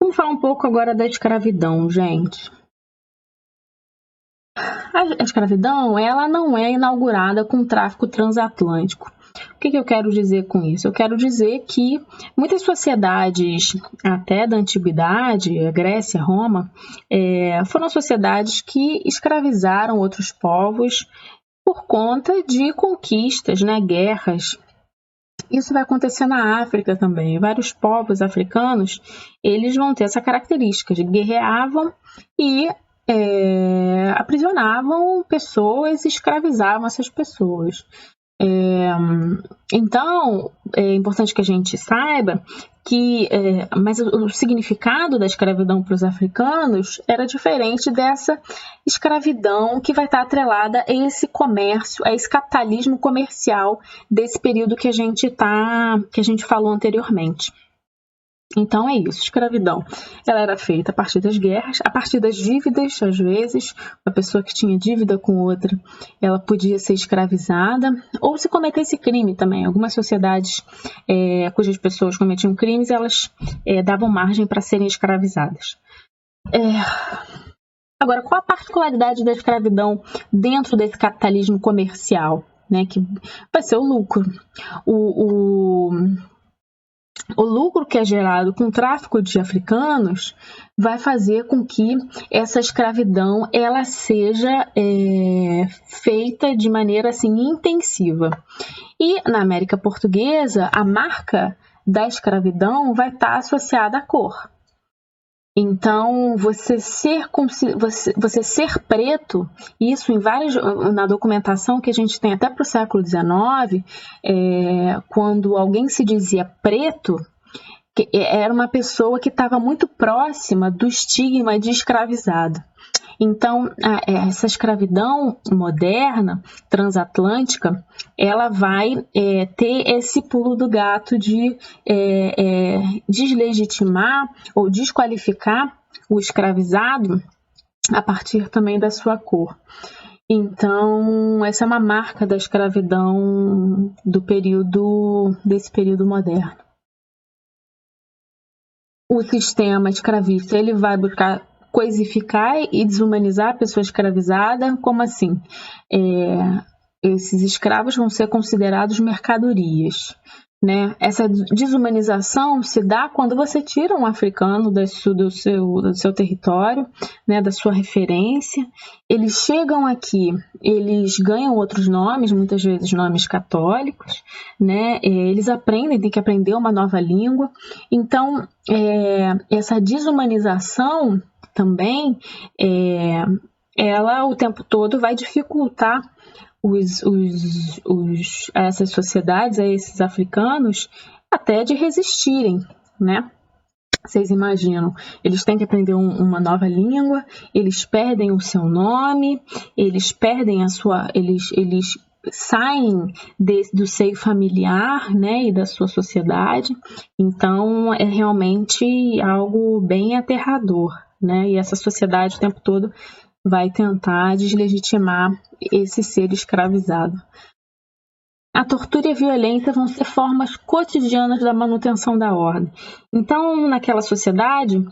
Vamos falar um pouco agora da escravidão, gente. A escravidão, ela não é inaugurada com o tráfico transatlântico. O que eu quero dizer com isso? Eu quero dizer que muitas sociedades, até da antiguidade, a Grécia, Roma, foram sociedades que escravizaram outros povos por conta de conquistas, né, guerras. Isso vai acontecer na África também. Vários povos africanos, eles vão ter essa característica de guerreavam e aprisionavam pessoas e escravizavam essas pessoas. Então, é importante que a gente saiba que mas o significado da escravidão para os africanos era diferente dessa escravidão que vai estar atrelada a esse comércio, a esse capitalismo comercial desse período que a gente falou anteriormente. Então é isso, escravidão. Ela era feita a partir das guerras, a partir das dívidas, às vezes, uma pessoa que tinha dívida com outra, ela podia ser escravizada, ou se cometesse crime também. Algumas sociedades cujas pessoas cometiam crimes, elas davam margem para serem escravizadas. Agora, qual a particularidade da escravidão dentro desse capitalismo comercial, né, que vai ser o lucro? O lucro que é gerado com o tráfico de africanos vai fazer com que essa escravidão ela seja feita de maneira assim intensiva. E na América Portuguesa, a marca da escravidão vai estar associada à cor. Então, você ser preto, isso na documentação que a gente tem até para o século XIX, quando alguém se dizia preto, era uma pessoa que estava muito próxima do estigma de escravizado. Então, essa escravidão moderna, transatlântica, ela vai ter esse pulo do gato de deslegitimar ou desqualificar o escravizado a partir também da sua cor. Então, essa é uma marca da escravidão desse período moderno. O sistema escravista, ele vai buscar coisificar e desumanizar a pessoa escravizada. Como assim? Esses escravos vão ser considerados mercadorias, né? Essa desumanização se dá quando você tira um africano do seu território, né, da sua referência. Eles chegam aqui, eles ganham outros nomes, muitas vezes nomes católicos, né? Eles têm que aprender uma nova língua. Então, essa desumanização também, ela o tempo todo vai dificultar essas sociedades, a esses africanos, até de resistirem, né? Vocês imaginam, eles têm que aprender uma nova língua, eles perdem o seu nome, eles perdem eles saem do seio familiar, né, e da sua sociedade. Então, é realmente algo bem aterrador, né? E essa sociedade o tempo todo vai tentar deslegitimar esse ser escravizado. A tortura e a violência vão ser formas cotidianas da manutenção da ordem. Então, naquela sociedade,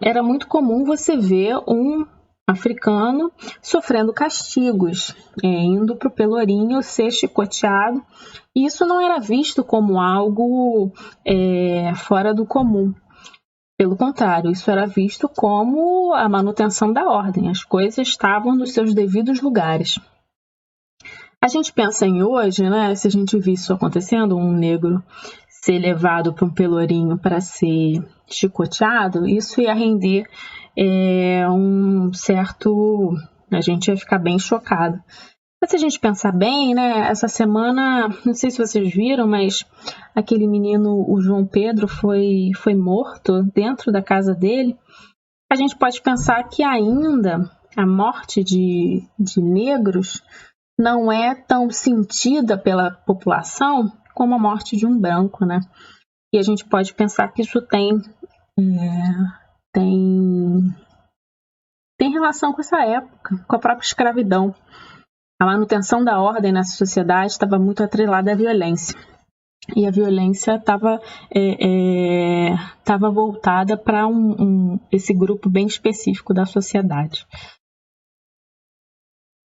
era muito comum você ver um africano sofrendo castigos, indo para o pelourinho ser chicoteado. E isso não era visto como algo fora do comum. Pelo contrário, isso era visto como a manutenção da ordem. As coisas estavam nos seus devidos lugares. A gente pensa em hoje, né? Se a gente visse isso acontecendo, um negro ser levado para um pelourinho para ser chicoteado, isso ia render um certo... A gente ia ficar bem chocado. Mas se a gente pensar bem, né? Essa semana, não sei se vocês viram, mas aquele menino, o João Pedro, foi morto dentro da casa dele. A gente pode pensar que ainda a morte de negros não é tão sentida pela população como a morte de um branco, né? E a gente pode pensar que isso tem relação com essa época, com a própria escravidão. A manutenção da ordem nessa sociedade estava muito atrelada à violência. e a violência estava voltada para esse grupo bem específico da sociedade.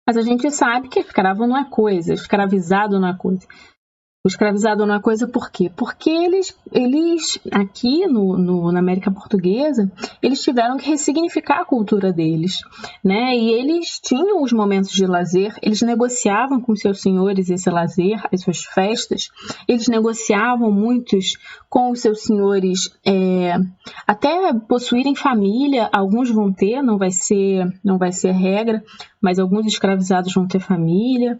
Mas a gente sabe que escravo não é coisa, escravizado não é coisa. O escravizado não é coisa por quê? Porque eles aqui na América Portuguesa, eles tiveram que ressignificar a cultura deles, né? E eles tinham os momentos de lazer, eles negociavam com seus senhores esse lazer, as suas festas, eles negociavam muitos com os seus senhores, até possuírem família, alguns vão ter, não vai ser regra, mas alguns escravizados vão ter família.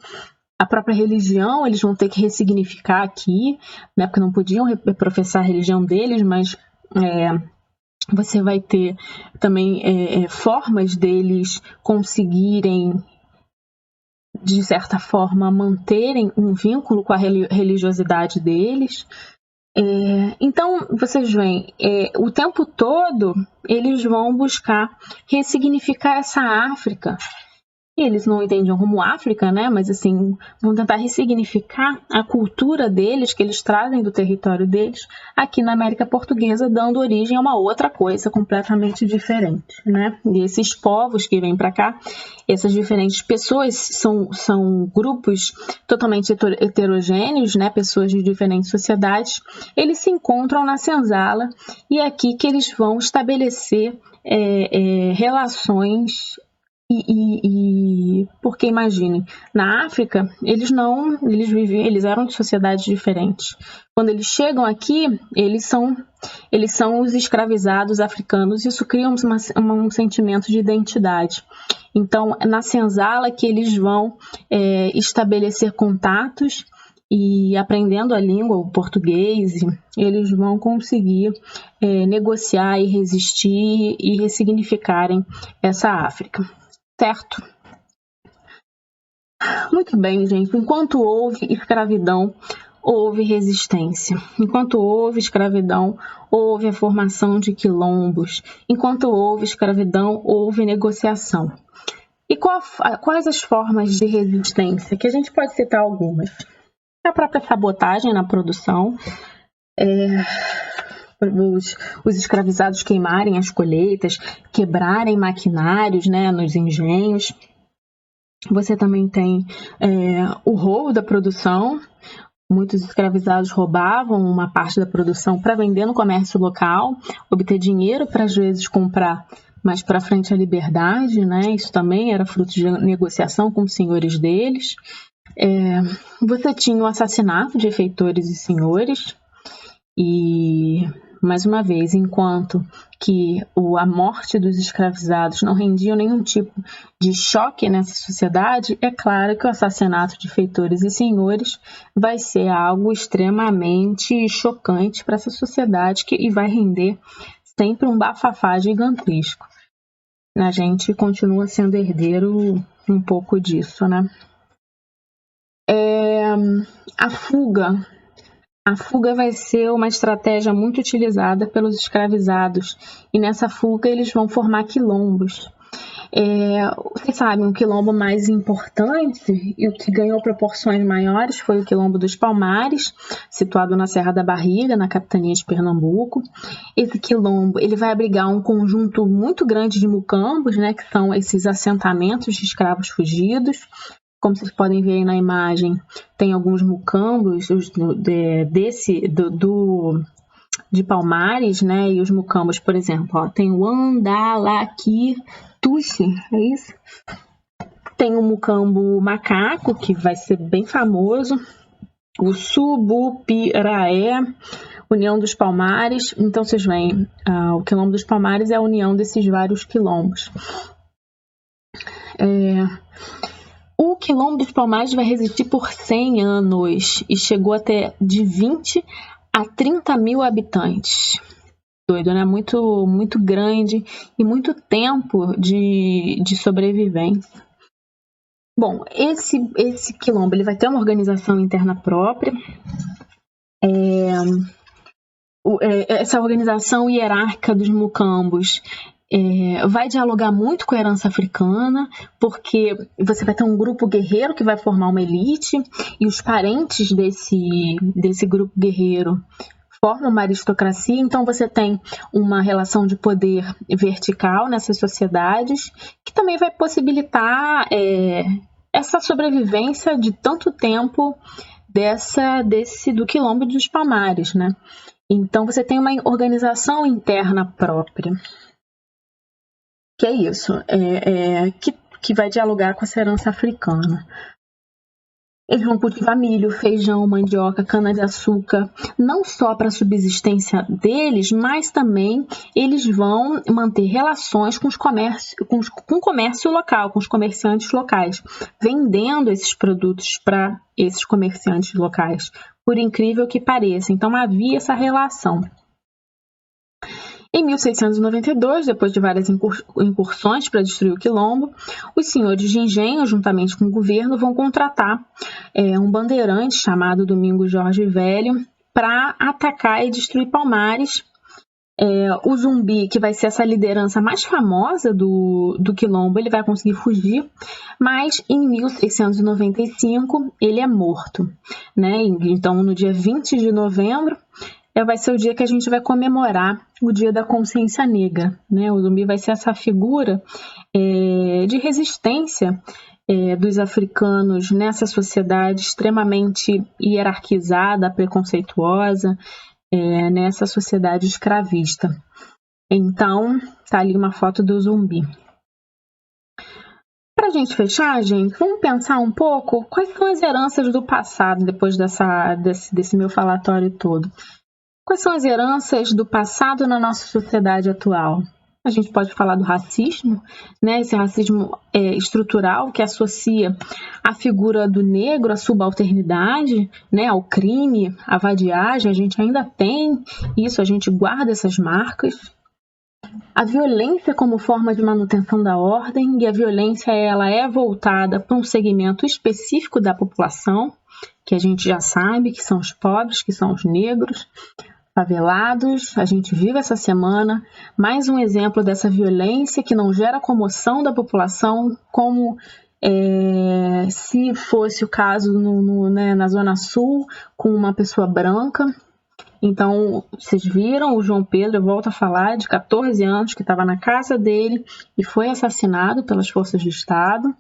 A própria religião, eles vão ter que ressignificar aqui, né, porque não podiam professar a religião deles, mas você vai ter também formas deles conseguirem, de certa forma, manterem um vínculo com a religiosidade deles. Então, vocês veem, o tempo todo eles vão buscar ressignificar essa África. Eles não entendiam como África, né? Mas assim, vão tentar ressignificar a cultura deles, que eles trazem do território deles, aqui na América Portuguesa, dando origem a uma outra coisa completamente diferente, né? E esses povos que vêm para cá, essas diferentes pessoas, são grupos totalmente heterogêneos, né? Pessoas de diferentes sociedades, eles se encontram na senzala e é aqui que eles vão estabelecer relações. Porque imaginem, na África eles eram de sociedades diferentes. Quando eles chegam aqui, eles são os escravizados africanos. Isso cria um sentimento de identidade. Então, na senzala que eles vão estabelecer contatos e aprendendo a língua, o português, eles vão conseguir negociar e resistir e ressignificarem essa África. Certo? Muito bem, gente. Enquanto houve escravidão, houve resistência. Enquanto houve escravidão, houve a formação de quilombos. Enquanto houve escravidão, houve negociação. E quais as formas de resistência? Que a gente pode citar algumas. A própria sabotagem na produção, os escravizados queimarem as colheitas, quebrarem maquinários, né, nos engenhos. Você também tem o roubo da produção. Muitos escravizados roubavam uma parte da produção para vender no comércio local, obter dinheiro para, às vezes, comprar mais para frente a liberdade, né? Isso também era fruto de negociação com os senhores deles. Você tinha o assassinato de feitores e senhores. E, mais uma vez, enquanto que a morte dos escravizados não rendia nenhum tipo de choque nessa sociedade, é claro que o assassinato de feitores e senhores vai ser algo extremamente chocante para essa sociedade e vai render sempre um bafafá gigantesco. A gente continua sendo herdeiro um pouco disso, né? A fuga vai ser uma estratégia muito utilizada pelos escravizados e nessa fuga eles vão formar quilombos. Vocês sabem, o quilombo mais importante e o que ganhou proporções maiores foi o quilombo dos Palmares, situado na Serra da Barriga, na capitania de Pernambuco. Esse quilombo ele vai abrigar um conjunto muito grande de mucambos, né, que são esses assentamentos de escravos fugidos. Como vocês podem ver aí na imagem, tem alguns mucambos de Palmares, né? E os mucambos, por exemplo, tem o Andalaqui Tuxi, é isso? Tem o mucambo macaco, que vai ser bem famoso, o Subupiraé, União dos Palmares. Então, vocês veem, o quilombo dos Palmares é a união desses vários quilombos. O quilombo dos Palmares vai resistir por 100 anos e chegou até de 20 a 30 mil habitantes. Doido, né? Muito, muito grande e muito tempo de sobrevivência. Bom, esse quilombo ele vai ter uma organização interna própria. Essa organização hierárquica dos mucambos vai dialogar muito com a herança africana, porque você vai ter um grupo guerreiro que vai formar uma elite, e os parentes desse grupo guerreiro formam uma aristocracia, então você tem uma relação de poder vertical nessas sociedades, que também vai possibilitar essa sobrevivência de tanto tempo do Quilombo dos Palmares, né? Então você tem uma organização interna própria. Que é isso, que vai dialogar com essa herança africana. Eles vão cultivar milho, feijão, mandioca, cana-de-açúcar, não só para a subsistência deles, mas também eles vão manter relações com o comércio local, com os comerciantes locais, vendendo esses produtos para esses comerciantes locais, por incrível que pareça. Então havia essa relação. Em 1692, depois de várias incursões para destruir o Quilombo, os senhores de engenho, juntamente com o governo, vão contratar um bandeirante chamado Domingos Jorge Velho para atacar e destruir Palmares. O Zumbi, que vai ser essa liderança mais famosa do Quilombo, ele vai conseguir fugir, mas em 1695 ele é morto, né? Então, no dia 20 de novembro, vai ser o dia que a gente vai comemorar o Dia da Consciência Negra, né? O Zumbi vai ser essa figura de resistência dos africanos nessa sociedade extremamente hierarquizada, preconceituosa, nessa sociedade escravista. Então, tá ali uma foto do Zumbi. Para a gente fechar, gente, vamos pensar um pouco quais são as heranças do passado, depois desse meu falatório todo. Quais são as heranças do passado na nossa sociedade atual? A gente pode falar do racismo, né? Esse racismo estrutural que associa a figura do negro à subalternidade, né? Ao crime, à vadiagem. A gente ainda tem isso, a gente guarda essas marcas. A violência como forma de manutenção da ordem, e a violência ela é voltada para um segmento específico da população, que a gente já sabe que são os pobres, que são os negros, favelados. A gente vive essa semana mais um exemplo dessa violência que não gera comoção da população, como se fosse o caso na Zona Sul com uma pessoa branca. Então, vocês viram o João Pedro, eu volto a falar, de 14 anos, que estava na casa dele e foi assassinado pelas forças do Estado.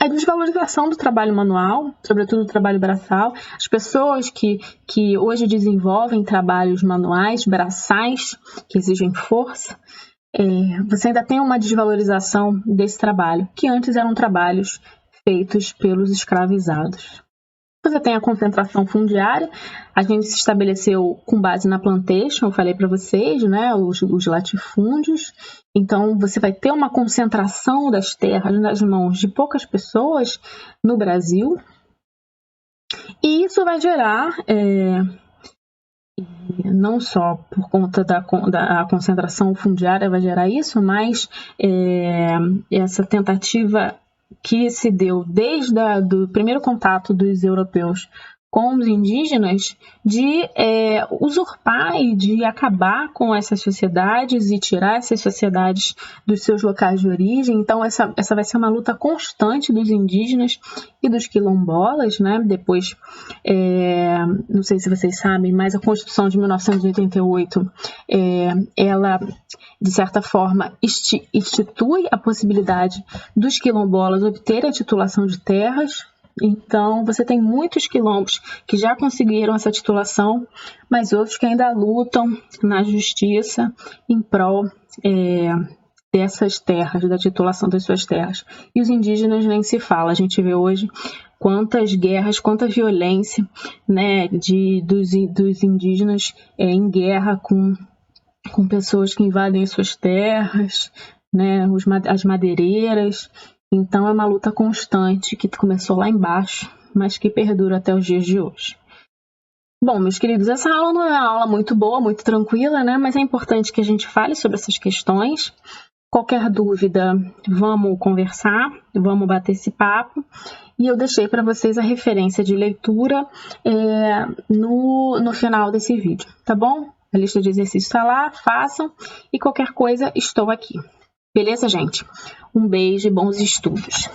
A desvalorização do trabalho manual, sobretudo do trabalho braçal. As pessoas que hoje desenvolvem trabalhos manuais, braçais, que exigem força, você ainda tem uma desvalorização desse trabalho, que antes eram trabalhos feitos pelos escravizados. Você tem a concentração fundiária, a gente se estabeleceu com base na plantation, eu falei para vocês, né, os latifúndios. Então, você vai ter uma concentração das terras nas mãos de poucas pessoas no Brasil. E isso vai gerar, não só por conta da concentração fundiária vai gerar isso, mas essa tentativa que se deu desde o primeiro contato dos europeus com os indígenas de usurpar e de acabar com essas sociedades e tirar essas sociedades dos seus locais de origem. Então, essa vai ser uma luta constante dos indígenas e dos quilombolas, né? Depois, não sei se vocês sabem, mas a Constituição de 1988, ela, de certa forma, institui a possibilidade dos quilombolas obterem a titulação de terras. Então, você tem muitos quilombos que já conseguiram essa titulação, mas outros que ainda lutam na justiça em prol dessas terras, da titulação das suas terras. E os indígenas nem se fala. A gente vê hoje quantas guerras, quanta violência, né, dos indígenas em guerra com pessoas que invadem suas terras, né, as madeireiras. Então, é uma luta constante que começou lá embaixo, mas que perdura até os dias de hoje. Bom, meus queridos, essa aula não é uma aula muito boa, muito tranquila, né? Mas é importante que a gente fale sobre essas questões. Qualquer dúvida, vamos conversar, vamos bater esse papo. E eu deixei para vocês a referência de leitura no final desse vídeo, tá bom? A lista de exercícios está lá, façam. E qualquer coisa, estou aqui. Beleza, gente? Um beijo e bons estudos.